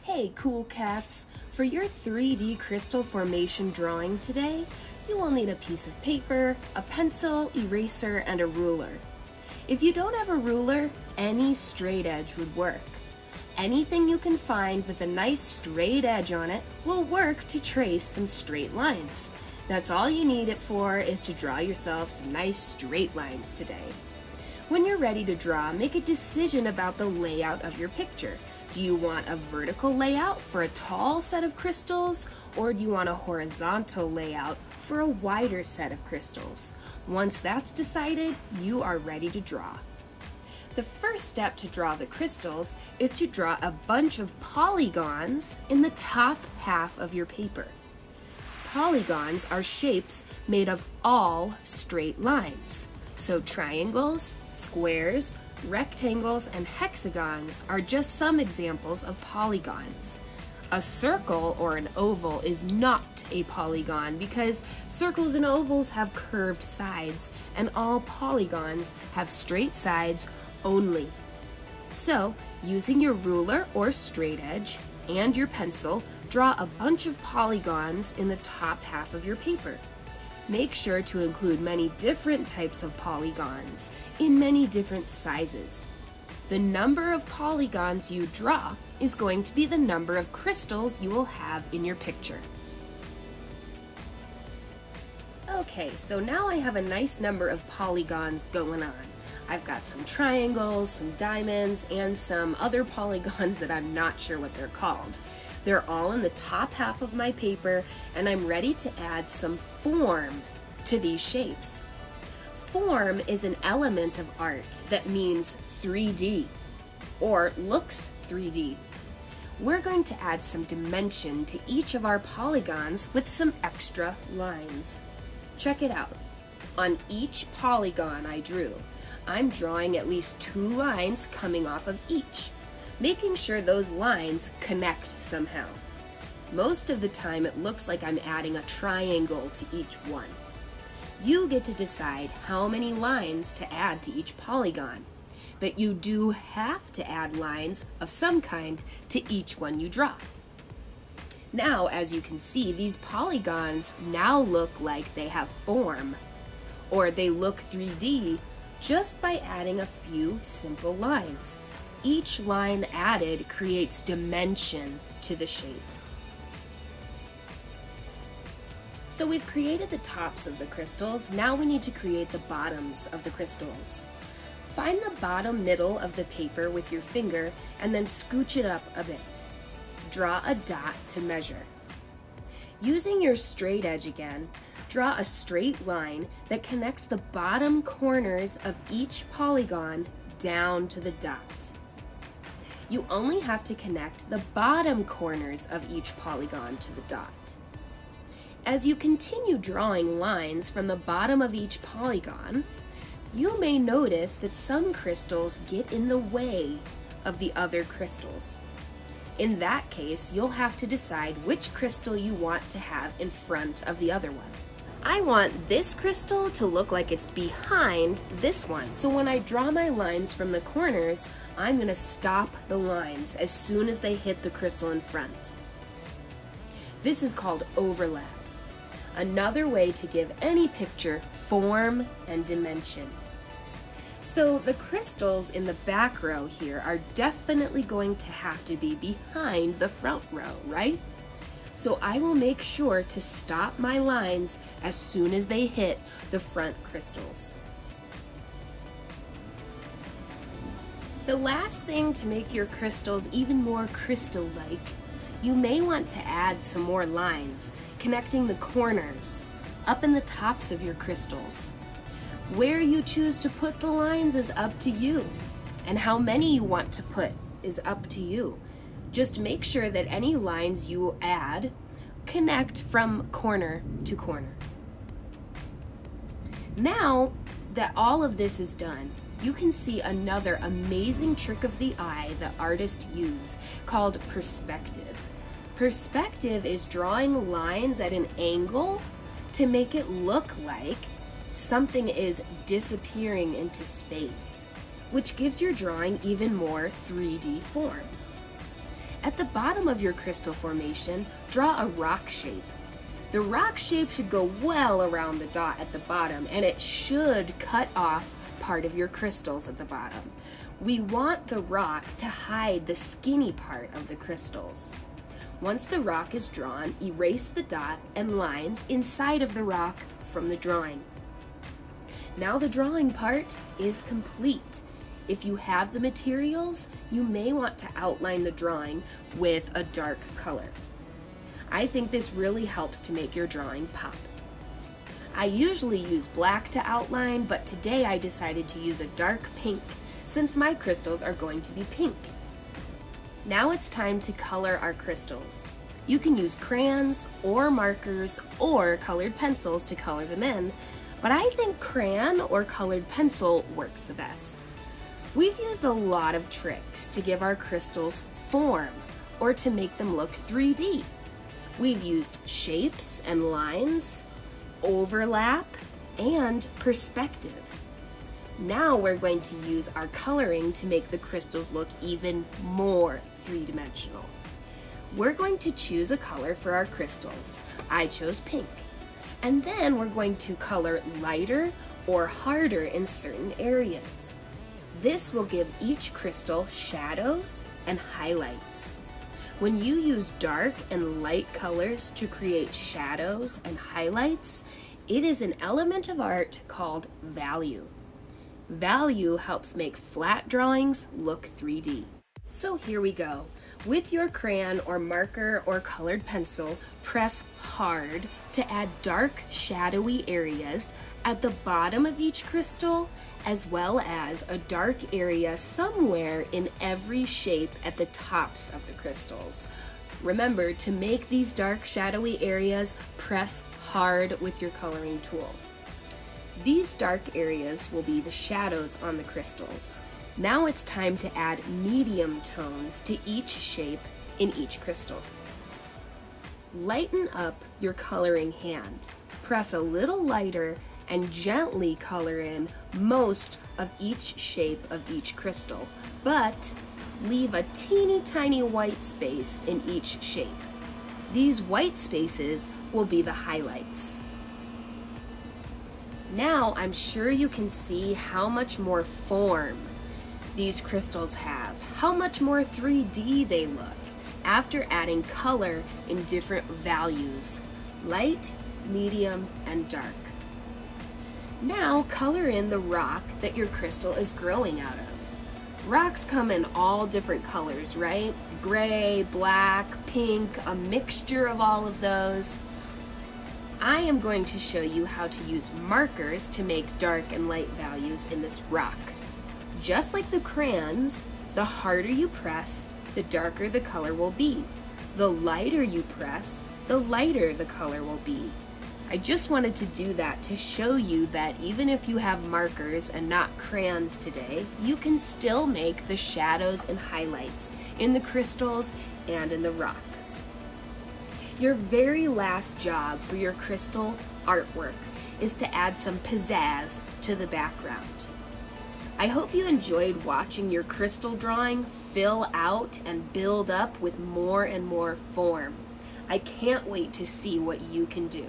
Hey cool cats! For your 3D crystal formation drawing today, you will need a piece of paper, a pencil, eraser, and a ruler. If you don't have a ruler, any straight edge would work. Anything you can find with a nice straight edge on it will work to trace some straight lines. That's all you need it for, is to draw yourself some nice straight lines today. When you're ready to draw, make a decision about the layout of your picture. Do you want a vertical layout for a tall set of crystals, or do you want a horizontal layout for a wider set of crystals? Once that's decided, you are ready to draw. The first step to draw the crystals is to draw a bunch of polygons in the top half of your paper. Polygons are shapes made of all straight lines. So triangles, squares, rectangles, and hexagons are just some examples of polygons. A circle or an oval is not a polygon because circles and ovals have curved sides, and all polygons have straight sides only. So, using your ruler or straight edge and your pencil, draw a bunch of polygons in the top half of your paper. Make sure to include many different types of polygons in many different sizes. The number of polygons you draw is going to be the number of crystals you will have in your picture. Okay, so now I have a nice number of polygons going on. I've got some triangles, some diamonds, and some other polygons that I'm not sure what they're called. They're all in the top half of my paper, and I'm ready to add some form to these shapes. Form is an element of art that means 3D, or looks 3D. We're going to add some dimension to each of our polygons with some extra lines. Check it out. On each polygon I drew, I'm drawing at least 2 lines coming off of each, making sure those lines connect somehow. Most of the time it looks like I'm adding a triangle to each one. You get to decide how many lines to add to each polygon, but you do have to add lines of some kind to each one you draw. Now, as you can see, these polygons now look like they have form, or they look 3D just by adding a few simple lines. Each line added creates dimension to the shape. So we've created the tops of the crystals, now we need to create the bottoms of the crystals. Find the bottom middle of the paper with your finger and then scooch it up a bit. Draw a dot to measure. Using your straight edge again, draw a straight line that connects the bottom corners of each polygon down to the dot. You only have to connect the bottom corners of each polygon to the dot. As you continue drawing lines from the bottom of each polygon, you may notice that some crystals get in the way of the other crystals. In that case, you'll have to decide which crystal you want to have in front of the other one. I want this crystal to look like it's behind this one, so when I draw my lines from the corners, I'm going to stop the lines as soon as they hit the crystal in front. This is called overlap. Another way to give any picture form and dimension. So the crystals in the back row here are definitely going to have to be behind the front row, right? So I will make sure to stop my lines as soon as they hit the front crystals. The last thing to make your crystals even more crystal-like, you may want to add some more lines connecting the corners up in the tops of your crystals. Where you choose to put the lines is up to you, and how many you want to put is up to you. Just make sure that any lines you add connect from corner to corner. Now that all of this is done, you can see another amazing trick of the eye that artists use called perspective. Perspective is drawing lines at an angle to make it look like something is disappearing into space, which gives your drawing even more 3D form. At the bottom of your crystal formation, draw a rock shape. The rock shape should go well around the dot at the bottom, and it should cut off part of your crystals at the bottom. We want the rock to hide the skinny part of the crystals. Once the rock is drawn, erase the dot and lines inside of the rock from the drawing. Now the drawing part is complete. If you have the materials, you may want to outline the drawing with a dark color. I think this really helps to make your drawing pop. I usually use black to outline, but today I decided to use a dark pink since my crystals are going to be pink. Now it's time to color our crystals. You can use crayons or markers or colored pencils to color them in, but I think crayon or colored pencil works the best. We've used a lot of tricks to give our crystals form or to make them look 3D. We've used shapes and lines, overlap, and perspective. Now we're going to use our coloring to make the crystals look even more three-dimensional. We're going to choose a color for our crystals. I chose pink. And then we're going to color lighter or harder in certain areas. This will give each crystal shadows and highlights. When you use dark and light colors to create shadows and highlights, it is an element of art called value. Value helps make flat drawings look 3D. So here we go. With your crayon or marker or colored pencil, press hard to add dark, shadowy areas at the bottom of each crystal, as well as a dark area somewhere in every shape at the tops of the crystals. Remember, to make these dark, shadowy areas, press hard with your coloring tool. These dark areas will be the shadows on the crystals. Now it's time to add medium tones to each shape in each crystal. Lighten up your coloring hand. Press a little lighter and gently color in most of each shape of each crystal, but leave a teeny tiny white space in each shape. These white spaces will be the highlights. Now I'm sure you can see how much more form these crystals have, how much more 3D they look after adding color in different values, light, medium, and dark. Now color in the rock that your crystal is growing out of. Rocks come in all different colors, right? Gray, black, pink, a mixture of all of those. I am going to show you how to use markers to make dark and light values in this rock. Just like the crayons, the harder you press, the darker the color will be. The lighter you press, the lighter the color will be. I just wanted to do that to show you that even if you have markers and not crayons today, you can still make the shadows and highlights in the crystals and in the rock. Your very last job for your crystal artwork is to add some pizzazz to the background. I hope you enjoyed watching your crystal drawing fill out and build up with more and more form. I can't wait to see what you can do.